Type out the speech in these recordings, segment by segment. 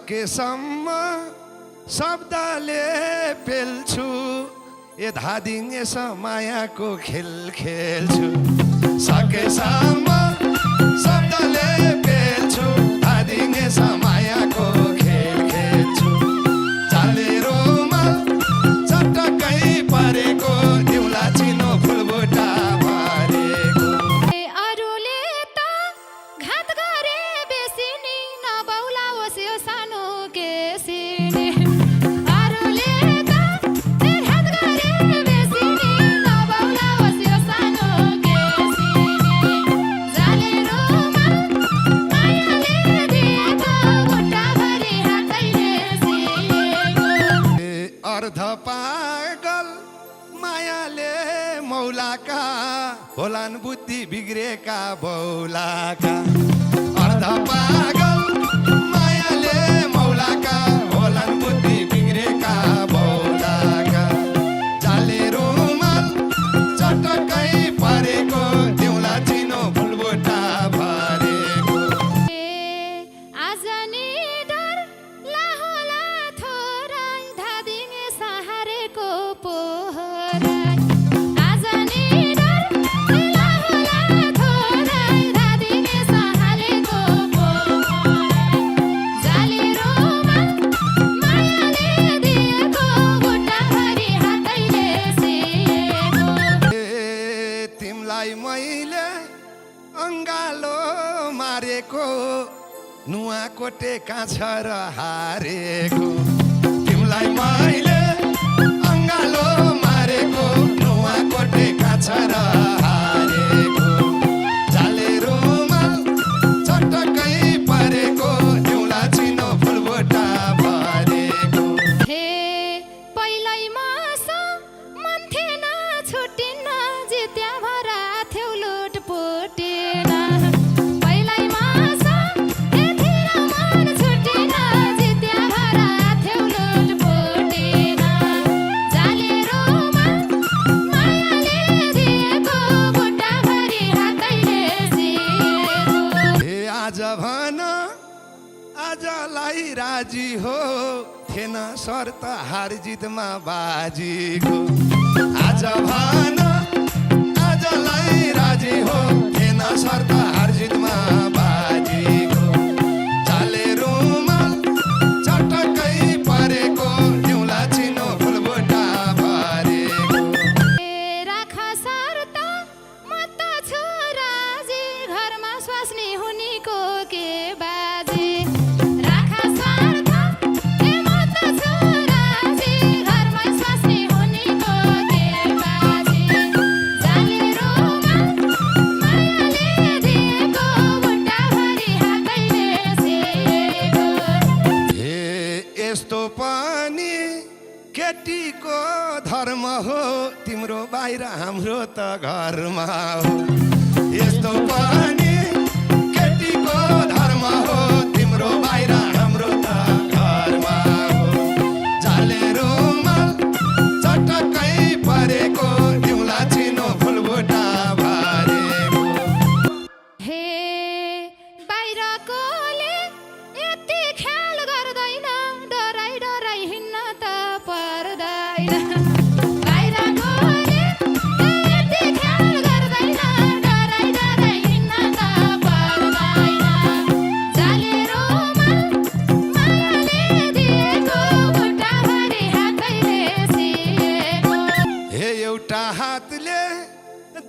सकेसम्म शब्दले पेल्छु ए धादिङ यसो मायाको खेल खेल्छु सकेसम्म शब्दले पेल्छु धादिङ यसो मायाको खेल खेल्छु चालेरोमा चटक्कै परेको दिउला चिनो फुलबुटा भरेको अरूले त घात गरे बेसी नि नबौला होस् यो सानो केसिनी अरूले त घात गरे बेसी नि नबौला होस् यो सानो केसिनी जालेरोमा मायाले दिएको खुट्टाभरि हातैले सिएको अर्ध पागल मायाले मौलाका होलान् बुद्धि बिग्रेका बौलाका अर्ध पागल मायाले मौलाका होलान् बुद्धि बिग्रेका बौलाका जाले रुमाल चटक्कै परेको दिउला चिनो फुलबुटा भरेको आज नि डर लाहोला थोराइ धादिङ सहारेको पोहराइ आज नि डर लाहोला थोराइ धादिङ सहारेको पोहराइ जाले रुमाल मायाले दिएको खुट्टाभरि हातैले सिएको तिमलाई मैले अङ्गालो मारेको नुहाकोटे काँछ र हारेको तिमलाई मैले अङ्गालो मारेको नुहाकोटे काँछ र हारेको जाले रुमाल चटक्कै परेको दिउला चिनो फुलबुटा भरेको हे पहिलै मसो मन थिएन छुटिन्न जित्या भरा थ्यौ लुट पुटेन पहिलै मसो थिएन मन छुटिन्न जित्या भरा थ्यौ लुट पुटेन जाले रुमाल मायाले दिएको खुट्टाभरि हातैले सिएको हे आज भन आजलाई राजी हो थिएन शर्त हार जितमा बाजीको आज भन आजलाई राजी हो थिएन शर्त हार जितमा बाजीको चाले रुमाल चटक्कै परेको दिउला चिनो फुलबुटा भरेको राख शर्त म त छु राजी घरमा स्वास्नी हुनेको के बाजी राख शर्त म त छु राजी घरमा स्वास्नी हुनेको के बाजी जाले रुमाल मायाले दिएको खुट्टाभरि हातैले सिएको हे यस्तो पनि केटीको धर्म हो तिम्रो बाहिर हाम्रो त घरमा हो यस्तो पनि केटीको धर्म हो तिम्रो बाहिर हाम्रो त घरमा हो जाले रुमाल चटक्कै परेको दिउला चिनो फुलबुटा भरेको हे बाहिरकोले यति ख्याल गर्दैन डराइ डराइ हिँड्न त पर्दैन बाहिरकोले यति ख्याल गर्दैन डराइ डराइ हिँड्न त पर्दैन जाले रुमाल मायाले दिएको खुट्टाभरि हातैले सिएको हे एउटा हातले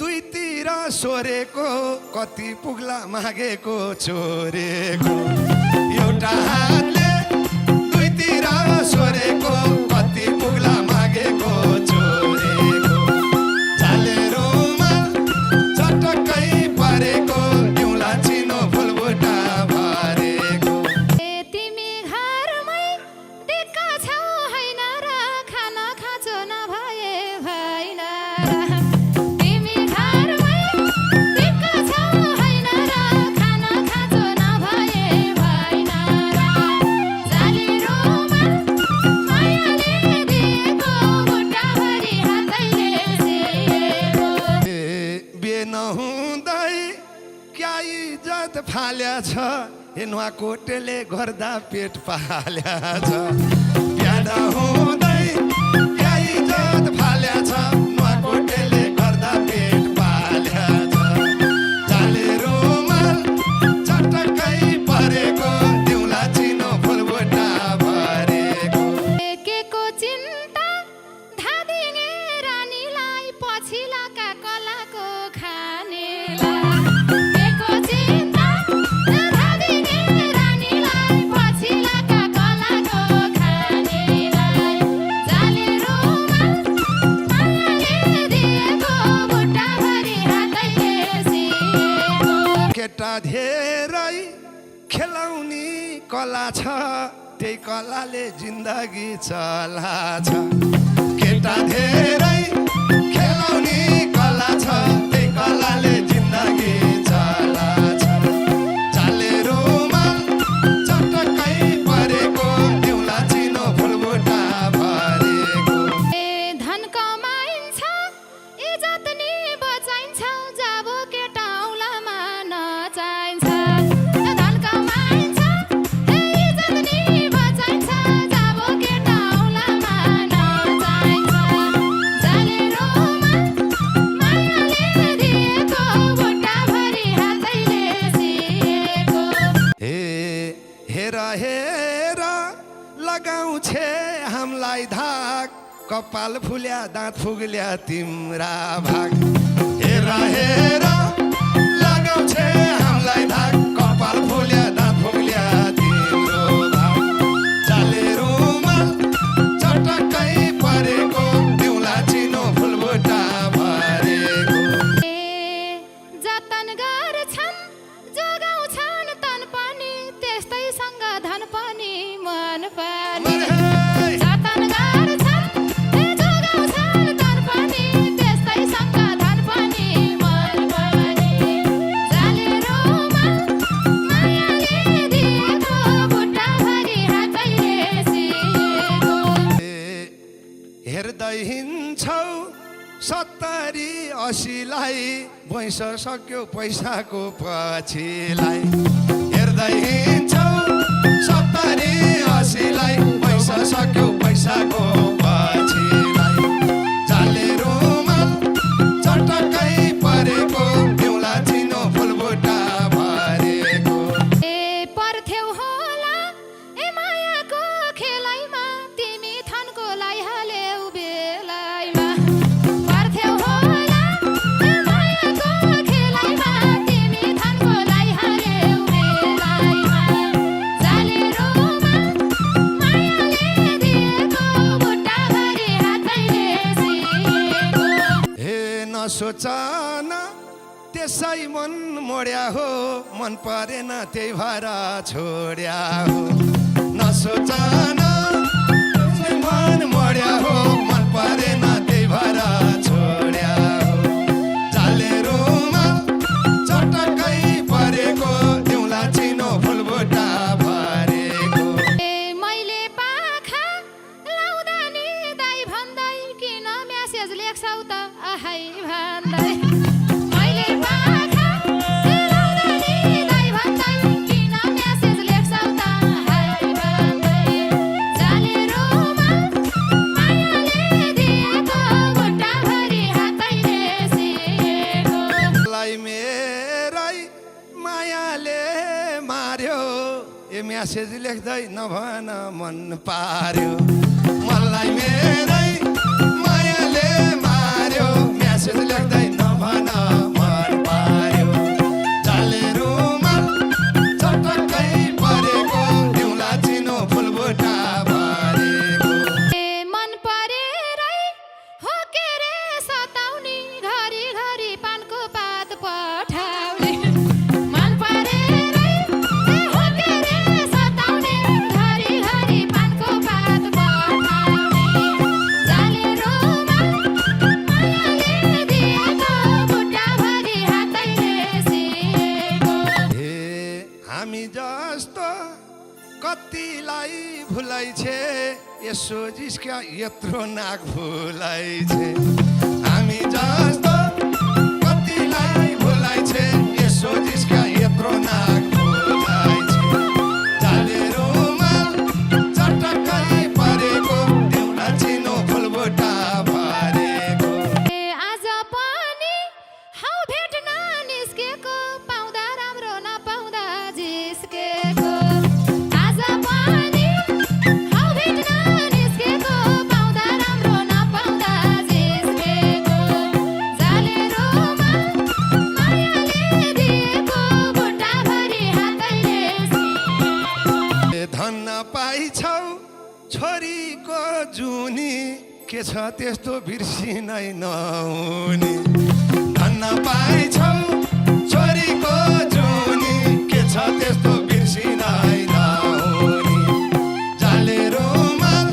दुईतिर सोरेको कति पुग्ला मागेको चोरेको एउटा हातले दुईतिर सोरेको कति पुग्ला मागेको चोरेको जाले रुमाल चटक्कै परेको दिउला चिनो फुलबुटा भरेको तिमी घरमै दिक्क छौ हैन र खान खाँचो नभए भएन र तिमी घरमै दिक्क छौ हैन र खान खाँचो नभए भएन र जाले रुमाल मायाले दिएको खुट्टाभरि हातैले सिएको बे नहुँदै क्या इज्जत फाल्या छ हे नुहाकोटेले गर्दा पेट पाल्या छ बिहान हुँदै क्या इज्जत फाल्या छ नुहाकोटेले गर्दा पेट पाल्या छ जाले रुमाल चटक्कै परेको दिउला चिनो फुलबुट्टा भरेको केको चिन्ता धादिङे रानीलाई पछिल्लाका कलाको खानेलाई केको चिन्ता धादिङे रानीलाई पछिल्लाका कलाको खानेलाई जाले रुमाल मायाले दिएको बुट्टाभरि हातैले सिएको केटा धेरै खेलाउने कला छ त्यही कलाले जिन्दगी चलाछ केटा धेरै खेलाउने कला छ त्यही कलाले जिन्दगी चलाछ जाले रुमाल चटक्कै परेको दिउला चिनो फुलबुट्टा भरेको ए धन कमाइन्छ इज्जत नि बचाइन्छ जब केटा औलामा नचाहिन्छ धन कमाइन्छ इज्जत नि बचाइन्छ जब केटा औलामा नचाहिन्छ जाले रुमाल मायाले दिएको बुट्टाभरि हातैले सिएको हेर हेर लगाउँछे हामीलाई धाक कपाल फुल्या दाँत फुग्ल्या तिम्रा भाग हेर हेर लगाउँछे हामीलाई धाक कपाल फुल्या दाँत फुग्ल्या तिम्रो भाग जाले रुमाल चटक्कै परेको दिउला चिनो फुलबुट्टा भरेको ए जतन गर्छन् जोगाउँछन् तन पनि त्यस्तैसँग धन पनि मन पनि जतन गर्छन् जोगाउँछन् तन पनि त्यस्तैसँग धन पनि मन पनि जाले रुमाल मायाले दिएको बुट्टाभरि हातैले सिएको हेर्दै हिँड्छौ 70-80लाई भैँस सक्यो पैसाको पछिलाई हेर्दै हिँड्छौ 70-80लाई भैँस सक्यो पैसाको पछिलाई जाले रुमाल चटक्कै परेको दिउला चिनो फुलबुट्टा भरेको ए पर्थ्यौ होला ए मायाको खेलाइमा तिमी थनको लाइहाल्यौ बेलाइमा पर्थ्यौ होला ए मायाको खेलाइमा तिमी थनको लाइहाल्यौ बेलाइमा जाले रुमाल मायाले दिएको बुट्टाभरि हातैले सिएको हे नसोचन त्यसै मन मोड्या हो मन परेन त्यही भएर छोड्या हो नसोचन त्यसै मन मोड्या हो मन परेन त्यही भएर छोड्या हो जाले रुमाल चटक्कै परेको दिउला चिनो फुलबुट्टा भरेको ए मैले पाखा लाउँदा नि दाइ भन्दै किन म्यासेज लेख्छौ त आहाई भन्दै मैले पाखा लाउँदा नि दाइ भन्दै किन म्यासेज लेख्छौ त आहाई भन्दै जाले रुमाल मायाले दिएको बुट्टाभरि हातैले सिएको लाई मेरै मायाले मार्यो ए म्यासेज लेख्दै नभन मन पार्यो मलाई मेरै मायाले मार्यो म्यासेज लेख्दै नभन मन पार्यो जाले रुमाल चटक्कै परेको दिउला चिनो फुलबुट्टा भरेको ए मन परेरै हो के रे सताउने घरि घरि पानको पात पठाउने मन परेरै हो के रे सताउने घरि घरि पानको पात पठाउने जाले रुमाल मायाले दिएको बुट्टाभरि हातैले सिएको हे हामी जस्तो कतिलाई भुलाइ छे यसो जिस्का यत्रो नाक भुलाइ छे हामी जस्तो कतिलाई भुलाइ छे यसो जिस्का यत्रो नाक भुलाइ छे के छ त्यस्तो बिर्सिनै नहुने धन्न पाएछौ छोरीको जुनी के छ त्यस्तो बिर्सिनै नहुने जाले रुमाल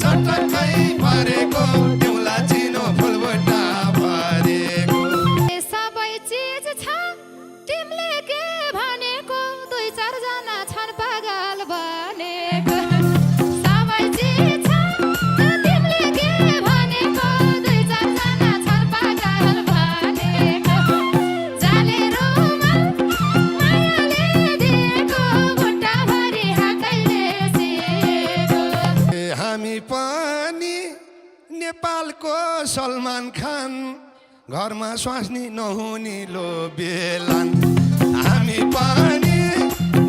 चटक्कै परेको देउला चिनो फुलबटा भरेको सबै चिज छ तिमीले के भनेको दुई चारजना छन् पागल बनेको सबै चिज छ तिमीले के भनेको दुई चारजना छन् पागल बनेको जाले रुमाल मायाले दिएको बुट्टाभरि हातैले सिएको हामी पनि नेपालको सलमान खान घरमा स्वास्नी नहुने लो बेलान हामी पनि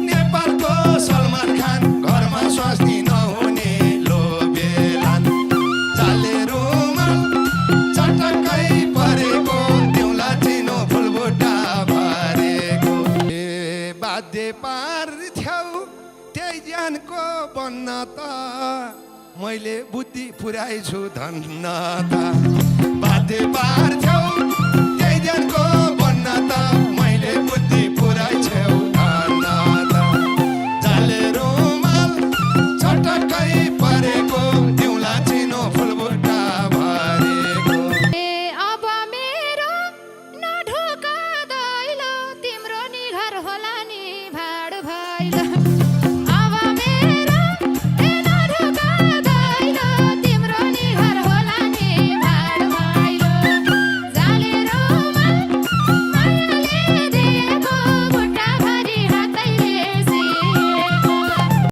नेपालको सलमान खान घरमा स्वास्नी नहुने लो बेलान जाले रुमाल चटक्कै परेको देउला चिनो फुलबुट्टा भरेको बाध्य पार्थ्यौ त्यही ज्यानको बन्न त मैले बुद्धि पुर्याएछु धन्न त बाध्य पार्थ्यौ त्यही ज्यानको बन्न त